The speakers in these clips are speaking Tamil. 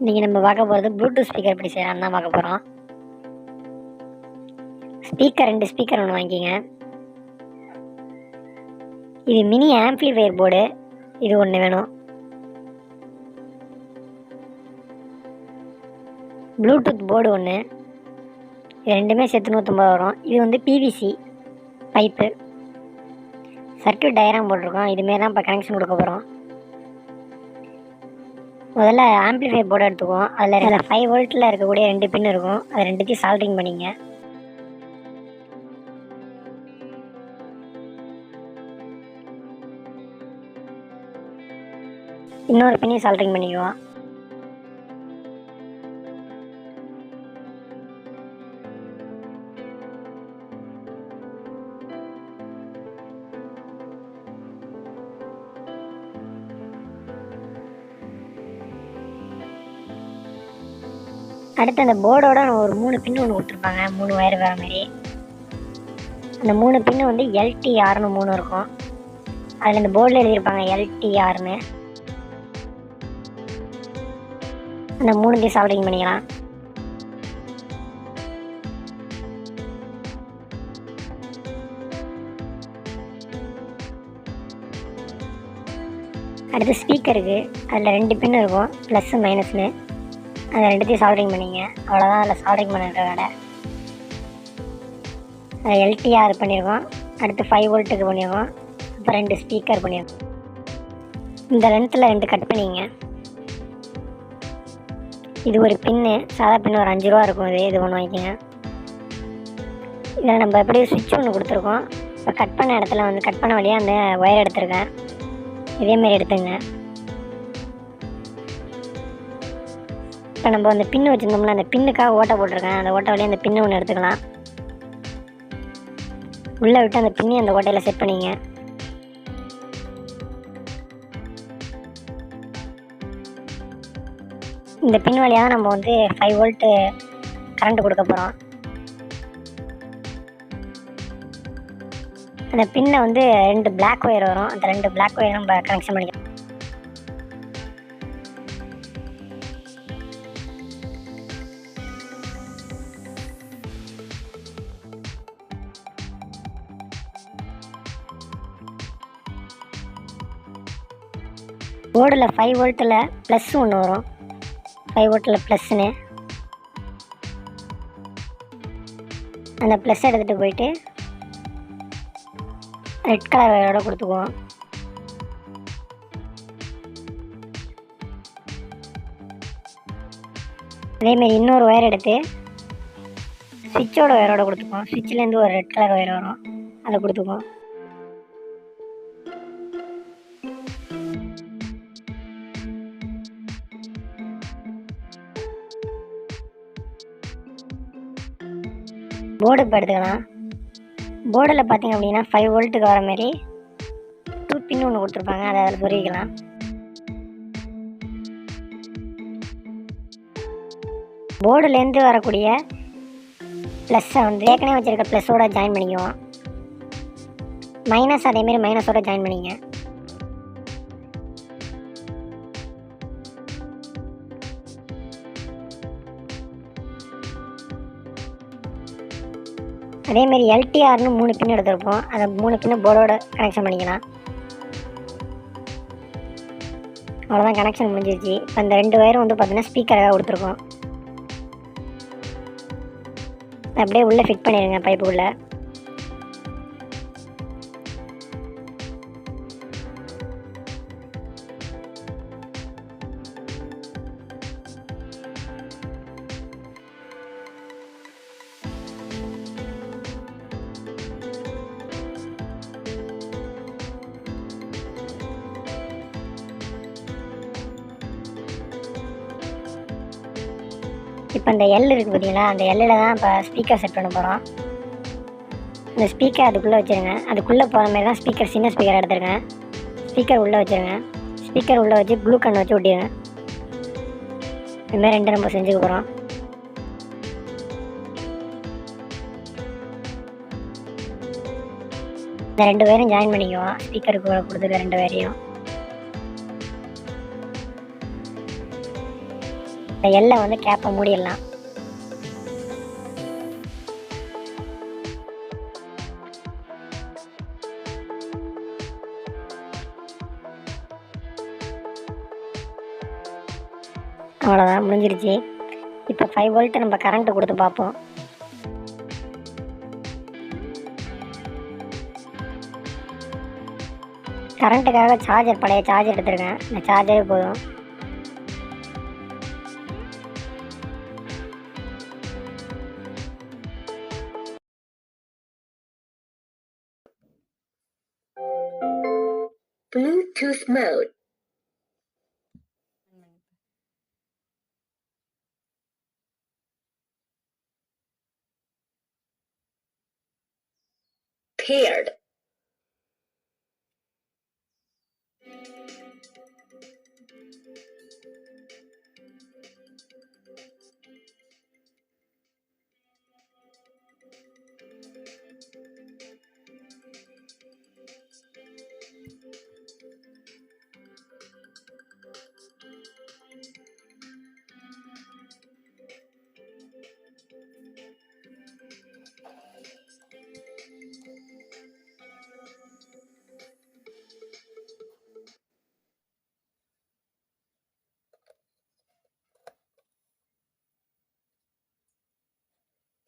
இன்றைக்கி நம்ம பார்க்க போகிறது ப்ளூடூத் ஸ்பீக்கர் எப்படி செய்யலாம்னு தான் பார்க்க போகிறோம். ரெண்டு ஸ்பீக்கர் ஒன்று வாங்கிக்கிங்க. இது மினி ஆம்ப்ளிஃபையர் போர்டு, இது ஒன்று வேணும். ப்ளூடூத் போர்டு ஒன்று, இது ரெண்டுமே சேர்த்து 150 வரும். இது வந்து பிவிசி பைப்பு. சர்க்யூட் டயக்ராம் போட்டிருக்கோம். இதுமாரி தான் இப்போ கனெக்ஷன் கொடுக்க போகிறோம். முதல்ல ஆம்ப்ளிஃபையர் போர்டு எடுத்துக்குவோம். அதில் 5 வோல்ட்டில் இருக்கக்கூடிய 2 பின் இருக்கும். அதை ரெண்டுத்தையும் சால்ட்ரிங் பண்ணிங்க. இன்னொரு பின்னையும் சால்ட்ரிங் பண்ணிக்குவோம். அடுத்து அந்த போர்டோட ஒரு 3 பின்னு ஒன்று கொடுத்துருப்பாங்க, 3 வயர் வர மாதிரி. அந்த 3 பின்னு வந்து LTRன்னு 3 இருக்கும். அதில் இந்த போர்டில் எழுதியிருப்பாங்க LTRன்னு. அந்த 3 சால்ட்ரிங் பண்ணிக்கலாம். அடுத்து ஸ்பீக்கருக்கு அதில் 2 பின்னு இருக்கும், ப்ளஸ் மைனஸ்னு. அதை ரெண்டுத்தையும் சால்ட்ரிங் பண்ணிங்க. அவ்வளோதான் அதில் சால்ட்ரிங் பண்ணுற வேலை. அதை LTR பண்ணியிருக்கோம். அடுத்து 5 வோல்ட்டுக்கு பண்ணியிருக்கோம். அப்புறம் 2 ஸ்பீக்கர் பண்ணியிருக்கோம். இந்த லென்த்தில் 2 கட் பண்ணிங்க. இது ஒரு பின்னு, சாதா பின்னு ஒரு 5 ரூபா இருக்கும். இது ஒன்று வாங்கிக்கோங்க. இதில் நம்ம எப்படி சுவிட்ச் ஒன்று கொடுத்துருக்கோம். இப்போ கட் பண்ண இடத்துல வந்து கட் பண்ண வழியாக அந்த ஒயர் எடுத்துருக்கேன். இதேமாரி எடுத்துங்க. இப்போ நம்ம அந்த பின்னு வச்சுருந்தோம்னா அந்த பின்னுக்காக ஓட்டை போட்டிருக்கேன். அந்த ஓட்டை வழியாக அந்த பின்னு ஒன்று எடுத்துக்கலாம். உள்ளே விட்டு அந்த பின்னி அந்த ஓட்டையில் செட் பண்ணிங்க. இந்த பின் வழியாக தான் நம்ம வந்து 5 வோல்ட்டு கரண்ட் கொடுக்க போகிறோம். அந்த பின்னை வந்து 2 பிளாக் ஒயர் வரும். அந்த 2 பிளாக் ஒயர் நம்ம கனெக்ஷன் பண்ணிக்கலாம். போர்டில் 5 வோல்ட்டில் ப்ளஸ் ஒன்று வரும். 5 வோல்ட்டில் ப்ளஸ்ன்னு அந்த ப்ளஸ் எடுத்துகிட்டு போயிட்டு ரெட் கலர் ஒயரோட கொடுத்துக்குவோம். அதேமாரி இன்னொரு ஒயர் எடுத்து சுவிட்சோட ஒயரோட கொடுத்துக்குவோம். சுவிட்சிலேருந்து ஒரு ரெட் கலர் ஒயர் வரும், அதை கொடுத்துக்குவோம். போர்டு இப்போ எடுத்துக்கலாம். போர்டில் பார்த்திங்க அப்படின்னா 5 வோல்ட்டுக்கு வர மாதிரி 2 பின் ஒன்று கொடுத்துருப்பாங்க. அதை அதில் சொருகிக்கலாம். போர்டுலேருந்து வரக்கூடிய ப்ளஸ்ஸை வந்து ஏற்கனவே வச்சுருக்க ப்ளஸ்ஸோட ஜாயின் பண்ணிக்குவோம். மைனஸ் அதேமாரி மைனஸோட ஜாயின் பண்ணிங்க. அதேமாரி LTRன்னு 3 பின் எடுத்துருப்போம். அந்த 3 பின்னை போர்டோட கனெக்ஷன் பண்ணிக்கலாம். அவ்வளோதான், கனெக்ஷன் முடிஞ்சிருச்சு. இப்போ அந்த 2 ஒயரும் வந்து பார்த்திங்கன்னா ஸ்பீக்கராக கொடுத்துருக்கோம். அப்படியே உள்ளே ஃபிட் பண்ணிடுங்க பைப்புக்குள்ளே. இப்போ இந்த எல் இருக்குது பார்த்தீங்களா, அந்த எல்லில் தான் இப்போ ஸ்பீக்கர் செட் பண்ண போகிறோம். இந்த ஸ்பீக்கர் அதுக்குள்ளே வச்சுருங்க. அதுக்குள்ளே போகிற மாதிரி தான் ஸ்பீக்கர், சின்ன ஸ்பீக்கர் எடுத்துருக்கேன். ஸ்பீக்கர் உள்ளே வச்சுருங்க. ஸ்பீக்கர் உள்ளே வச்சு ப்ளூ கன் வச்சு ஒட்டிடுங்க. இதுமாதிரி 2 நம்ம செஞ்சுக்க போகிறோம். இந்த 2 வயரும் ஜாயின் பண்ணிக்குவோம். ஸ்பீக்கருக்கு கொடுத்துருக்க 2 வயரையும் இந்த எல்லை வந்து கேப்பை மூடிடலாம். அவ்வளோதான், முடிஞ்சிருச்சு. இப்போ 5 வோல்ட் நம்ம கரண்ட்டு கொடுத்து பார்ப்போம். கரண்ட்டுக்காக சார்ஜர், பழைய சார்ஜர் எடுத்துருக்கேன். இந்த சார்ஜரே போதும். Bluetooth mode. Paired.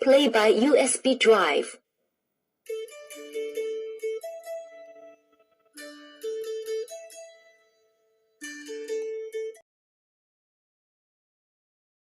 Play by USB drive.